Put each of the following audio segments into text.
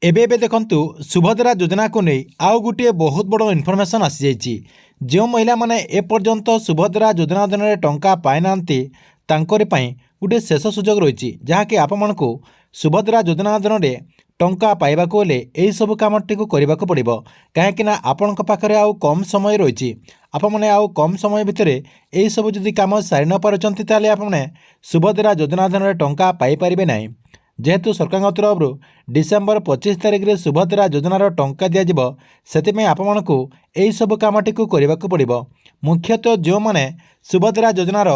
एबे एबे देखंतु सुभद्रा योजना को नहीं आउ गोटे बहुत बड़ इनफॉरमेशन आसी जाइए। जो महिला माने एपर्यंत सुभद्रा योजना अधीन टंका पाई नांती तांकरि पई गोटे शेष सुजोग रही जहाँकि आपको सुभद्रा योजना अधीन टंका पाइबाकू हेले एही सब कामटी करने को पड़ो कहीं आपण पाखे आउ कम समय रही आपने आउ कम समय भितर यही सब जदि कम सारी न पार्टी ताले आपने सुभद्रा योजना अधीन टंका पाइपर ना जेहेतु सरकार तरफ डिसेम्बर 25 तारिख में सुभद्रा योजनार टंका दिज्व से आपको यही सब कामटी करने को पड़ो मुख्यतः जो मैंने सुभद्रा योजनार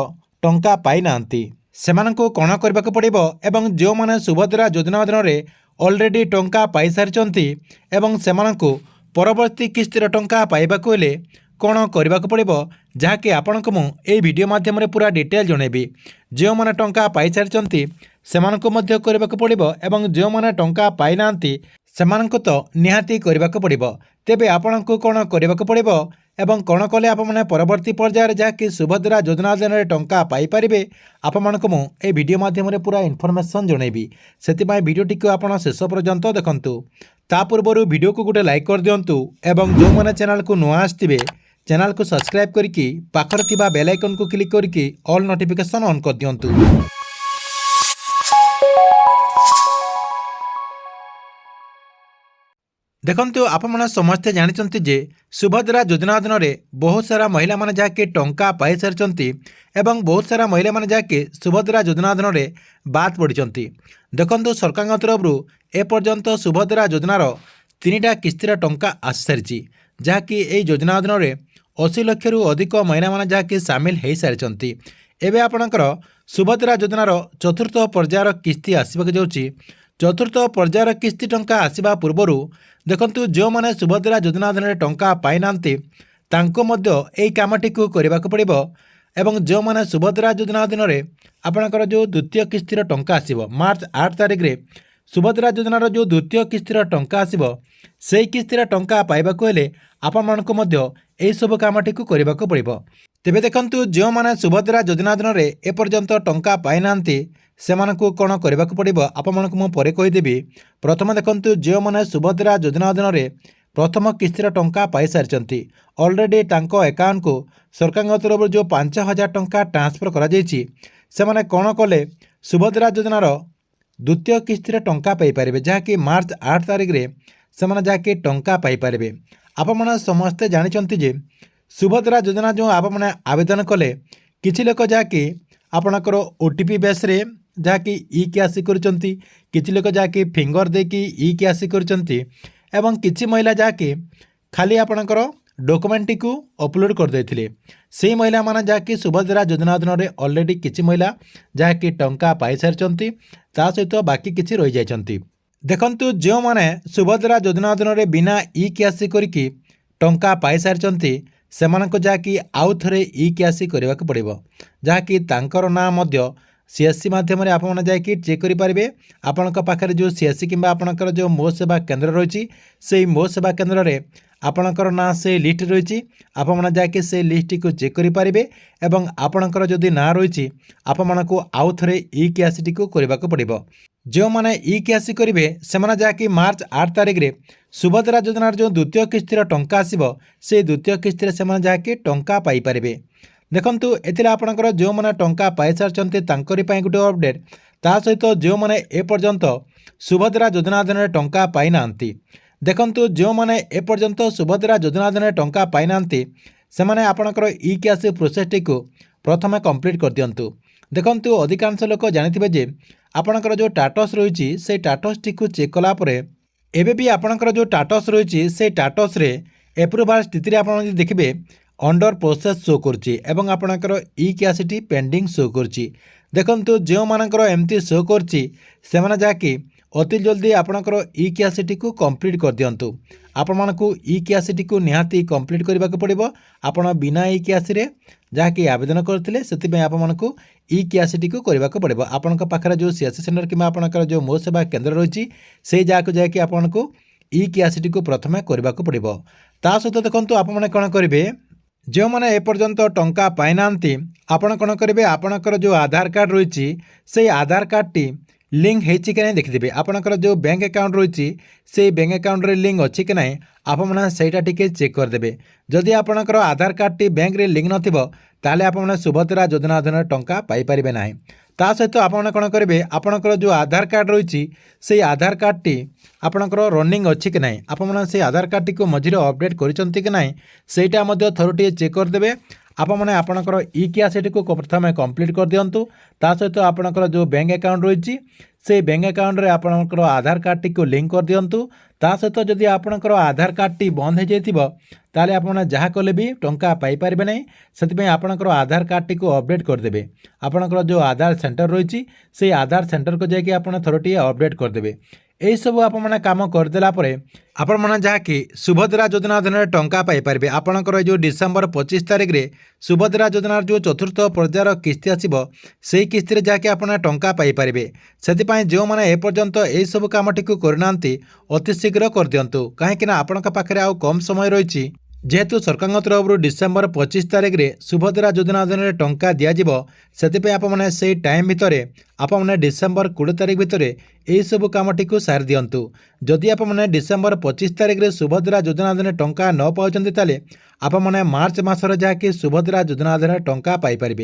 टंका पाई नांती सेमानंकु कौन करने को पड़ो एवं जो मैंने सुभद्रा योजना अधीन ऑलरेडी टंका पाई सारी एवं सेमानंकु परवर्ती किस्तिर टंका पाइबाकू हेले कौन करने को पड़ो जहाँकि आपको मुझे वीडियो माध्यम पूरा डिटेल जनइबी। जो मैंने टंका पाई सारी सेमानंकु मध्य करने को पड़ो एवं जो मैंने टंका पाई नांती सेमानंकु तो निहाती करने को पड़ो तेबे आपको कौन करने को पड़ो एवं कौन कले आपने परवर्ती पर्यायर जहाँकि सुभद्रा योजना अधीन टंका पाइपर आपको मुझे वीडियो माध्यम पूरा इनफॉरमेशन जनइबी से वीडियोटी को आप शेष पर्यंत देखंतु। ता पूर्व वीडियो को गोटे लाइक कर दिंतु एवं जो मैंने चैनल को नुआ आसथिबे चैनल को सब्सक्राइब करके पाखर थिबा बेल आइकन को क्लिक करके ऑल नोटिफिकेशन ऑन कर दिंतु। देखंतु आपमने समस्ते जानते जे सुभद्रा योजना अधीन बहुत सारा महिला माने जाके टंका पाई सारी एवं बहुत सारा महिला माने जाके सुभद्रा योजना अधीन बाद पड़ती। देखंतु सरकार तरफ एपर्यंत सुभद्रा योजनार 3टा किस्तिर टंका आसी सारी जहाँकि यही योजना अधीन 80 लाख रु अधिक महिला माने जाके सामिल हो सारी। एबे आपणकर सुभद्रा योजनार चतुर्थ पर्यायर किस्ती आसबाक जाउची। चतुर्थ पर्यायर किस्ती टंका आसवा पूर्वर देखंतु जो माने सुभद्रा योजना अधीन टंका पाई नांती तांको मध्य एही कामटी को करने को पड़ो एवं जो माने सुभद्रा योजना अधीन आपणकर जो द्वितीय किस्तिर टंका आसीबो मार्च 8 तारिख रे सुभद्रा योजनार जो द्वितीय किस्तिर टंका आसीबो से किस्तिर टंका पाइबाकू हेले आपमानकु मध्य एही सब कामटी को करने को पड़ो। तेबे देखंतु जो माने सुभद्रा योजना अधीन एपर्यंत टंका पाई नांती सेमानकु कौन करने को पड़ो आपमानकु मु परे कहिदेबी। प्रथम देखंतु जो माने सुभद्रा योजना अधीन प्रथम किस्तिर टंका पाई सारी ऑलरेडी तांको अकाउंट को सरकार तरफ जो 5,000 टंका ट्रांसफर करा जायछि से माने कौन कले सुभद्रा योजनार द्वितीय किस्तिर टंका पाई पारिबे जहाँकि मार्च 8 तारिख रे से माने जाके टंका पाई पारिबे। आपमने समस्ते जानिचंती जे सुभद्रा योजना जो आपमने आवेदन कले किछि लोक जाके आपणकर ओटीपी बेस रे जहाँकि ई क्यासी करचंती किछि लोक जाके फिंगर देकी ई क्यासी करचंती एवं किछि महिला जाके खाली आपणकर डॉक्यूमेंट को अपलोड कर देथिले से महिला माने जाके सुभद्रा योजना अधीन ऑलरेडी किछि महिला जाके टंका पाई सारिचंती ता सहित बाकी किछि रहि जायचंती। देखंतु जो माने सुभद्रा योजना अधीन बिना ई क्यासी करके टंका पाई सारिचंती सेमानक जाके आउ थरे ई क्यासी करने को पड़ो जहाँकि तांकर ना मध्य सीएससी माध्यम आपने जाकि चेक करेंगे आपण पाखे जो सीएससी कि आपणकर जो मो सेवा केन्द्र रही से मो सेवा केन्द्र में आपणकर ना से लिस्ट रही आपने जाकि से लिस्ट को चेक करेंगे एवं आपणकर जदि ना रही आपको आउ थे ई क्यासी को करने को पड़ो। जो मैंने ई क्यासी करेंगे से जाकि मार्च 8 तारिख रे सुभद्रा योजनार जो द्वितीय किस्तिर टंका आसीबो से द्वितीय किस्तिर से जाकि टंका पाई पारिबे। देखंतु एथिले आपणकर जो मैंने टंका पाई सारचंते तांकरि पई गुटे अपडेट ता सहित जो मैंने एपर्यंत सुभद्रा योजना अधीन टंका पाई नांती देखंतु जो मैंने एपर्यंत सुभद्रा योजना अधीन टंका पाई नांती से माने आपणकर ई क्यासी प्रोसेसटी को प्रथमे कंप्लीट कर दियंतु। देखंतु अधिकांश लोक जानिथिबे जे आपणकर जो टाटस रही से टाटसटी को चेक कला परे एबे भी आपणकर जो टाटस रही से टाटस रे एप्रुवाल स्थिति आप देखिए अंडर प्रोसेस शो करछि एवं आपणकर ई क्यासीटी पेंडिंग शो करछि। देखंतु जो मानकर एमती शो करछि से माने जाकि अति जल्दी आपणकर ई क्यासीटी को कंप्लीट कर दियंतु। आपमानकु ई क्यासीटी को निहाती कंप्लीट करबा को पड़िबो। आपण बिना ई क्यासी रे जहाँकि आवेदन करथिले सेति आपको ई क्यासीटी को करबा को पड़िबो। आपनका पाखरे जो सीएससी सेंटर कि आपणकर जो मो सेवा केन्द्र रही से जगह जाकि आपको ई क्यासीटी को प्रथमे करबा को पड़िबो। ता सहित देखंतु आपने कौन करेंगे जो मैंने एपर्यंत टंका पाई नांती आपण कौन करेंगे आपणकर जो आधार कार्ड रही से आधार कार्ड टी लिंक होती कि नहीं देखिदेवे आपणकर जो बैंक अकाउंट रही से बैंक अकाउंट रे लिंक अच्छी कि नहीं आपने सहीटा टिके चेक करदेवे। जदि आपणकर आधार कार्ड टी बैंक रे लिंक नथिबो ताले आपने सुभद्रा योजना अधीन टंका पाई परिबे नाही। ता सहित आपने कौन करेंगे आपणकर जो आधार कार्ड रही से आधार कार्ड टी आपणकर रनिंग अच्छी कि नहीं आपने से आधार कार्ड टी को मझिरे अपडेट करिसंती कि नहीं सेटा मध्य थरुटिए चेक करदेवे। आपने आपणकर ई केवाईसी को प्रथम कंप्लीट कर दिंतु। ता सहित आपणकर जो बैंक अकाउंट रही से बैंक अकाउंट रे आपणकर आधार कार्ड टी को लिंक कर दिंतु। ता सहित जदि आपणकर आधार कार्ड टी बंद हो जाइथिबो ताले आपन जहाँ कले भी टंका पाई परिबे नहीं। सेतिपई आपणकर आधार कार्ड टी को अपडेट करदेवे। आपणकर जो आधार सेंटर रही से आधार सेंटर को जाकि आपन थरटिए अपडेट करदेवे। यही सब आपने काम करदेला आपण मैंने जहाँकि सुभद्रा योजना अधीन टंका पाइपर आपणकर जो डिसेम्बर 25 तारिख रे सुभद्रा योजनार जो चतुर्थ पर्यायर किस्ती आसो से किस्ती जहाँकि आपने टंका पाइपर से जो मैंने एपर्यंत यही सब कमटी को करना अति शीघ्र कर दिंतु कहीं आपण पाखे आउ कम समय रही जेहेतु सरकार तरफ डिसेम्बर 25 तारिख रे सुभद्रा योजना अधीन टंका दिज्व से आपने से टाइम भितर आपने डिसेम्बर 20 तारिख भितर यही सब कमटी को सारी दिंतु। जदि आपने डिसेम्बर 25 तारिख रे सुभद्रा योजना अधीन टंका न पाउछन्ति ताले आपने मार्च मासर जहाँकि सुभद्रा योजना अधीन टंका पाइपर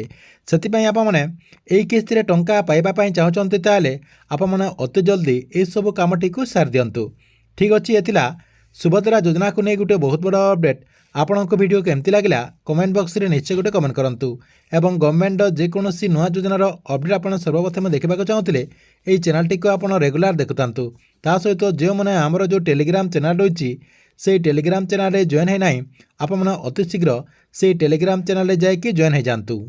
से आपने यही किस्ती टंका पाइबापी चाहते ताले आपने अति जल्दी यही सब कमटी को सारी दिंतु। ठीक अच्छे ये सुभद्रा योजना को नहीं गोटे बहुत बड़ा अपडेट। आपण को वीडियो केमती लगिला कमेंट बॉक्स रे निश्चय गोटे कमेंट करंतु एवं गवर्नमेंट जेकोसी नुआ योजनार अपडेट आपन सर्वप्रथम देखा चाहूले यही चैनल टी को आप रेगुलर देखुंतु। ता सहित जो मैंने आमर जो टेलीग्राम चैनल रही से टेलीग्राम चैनल जॉइन है ना आप अति शीघ्र से टेलीग्राम चैनल जाकि जॉइन हो जातु।